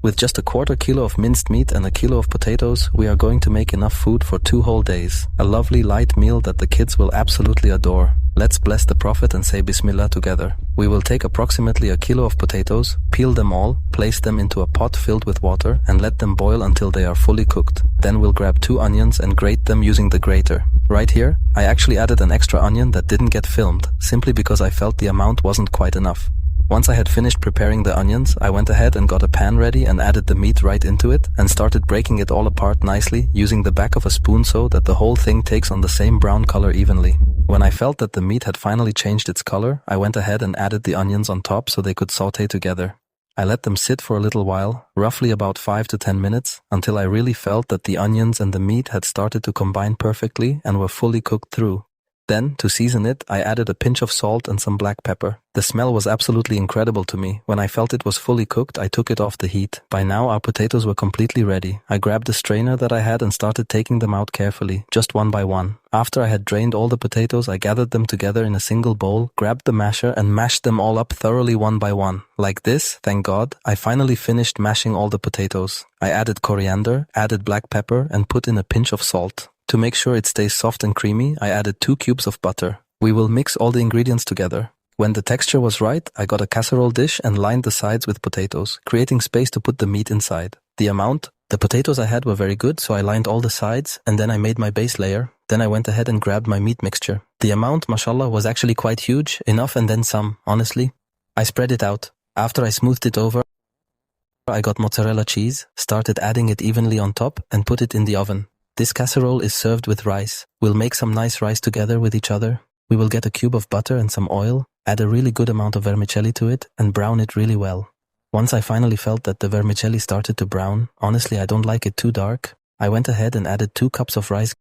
With just a quarter kilo of minced meat and a kilo of potatoes, we are going to make enough food for 2 whole days. A lovely light meal that the kids will absolutely adore. Let's bless the Prophet and say Bismillah together. We will take approximately a kilo of potatoes, peel them all, place them into a pot filled with water and let them boil until they are fully cooked. Then we'll grab 2 onions and grate them using the grater. Right here, I actually added an extra onion that didn't get filmed, simply because I felt the amount wasn't quite enough. Once I had finished preparing the onions, I went ahead and got a pan ready and added the meat right into it and started breaking it all apart nicely using the back of a spoon so that the whole thing takes on the same brown color evenly. When I felt that the meat had finally changed its color, I went ahead and added the onions on top so they could saute together. I let them sit for a little while, roughly about 5 to 10 minutes, until I really felt that the onions and the meat had started to combine perfectly and were fully cooked through. Then, to season it, I added a pinch of salt and some black pepper. The smell was absolutely incredible to me. When I felt it was fully cooked, I took it off the heat. By now, our potatoes were completely ready. I grabbed a strainer that I had and started taking them out carefully, just one by one. After I had drained all the potatoes, I gathered them together in a single bowl, grabbed the masher and mashed them all up thoroughly one by one. Like this, thank God, I finally finished mashing all the potatoes. I added coriander, added black pepper and put in a pinch of salt. To make sure it stays soft and creamy, I added 2 cubes of butter. We will mix all the ingredients together. When the texture was right, I got a casserole dish and lined the sides with potatoes, creating space to put the meat inside. The potatoes I had were very good, so I lined all the sides and then I made my base layer. Then I went ahead and grabbed my meat mixture. The amount, mashallah, was actually quite huge, enough and then some, honestly. I spread it out. After I smoothed it over, I got mozzarella cheese, started adding it evenly on top and put it in the oven. This casserole is served with rice. We'll make some nice rice together with each other. We will get a cube of butter and some oil, add a really good amount of vermicelli to it, and brown it really well. Once I finally felt that the vermicelli started to brown, honestly I don't like it too dark, I went ahead and added 2 cups of rice,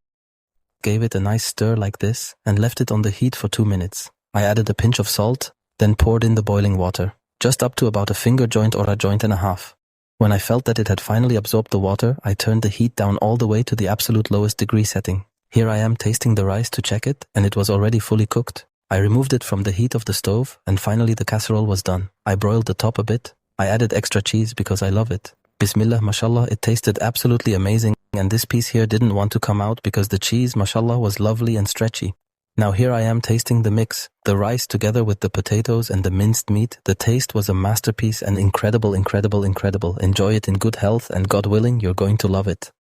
gave it a nice stir like this, and left it on the heat for 2 minutes. I added a pinch of salt, then poured in the boiling water, just up to about a finger joint or a joint and a half. When I felt that it had finally absorbed the water, I turned the heat down all the way to the absolute lowest degree setting. Here I am tasting the rice to check it, and it was already fully cooked. I removed it from the heat of the stove, and finally the casserole was done. I broiled the top a bit. I added extra cheese because I love it. Bismillah, mashallah, it tasted absolutely amazing, and this piece here didn't want to come out because the cheese, mashallah, was lovely and stretchy. Now here I am tasting the mix, the rice together with the potatoes and the minced meat. The taste was a masterpiece and incredible, incredible, incredible. Enjoy it in good health and God willing, you're going to love it.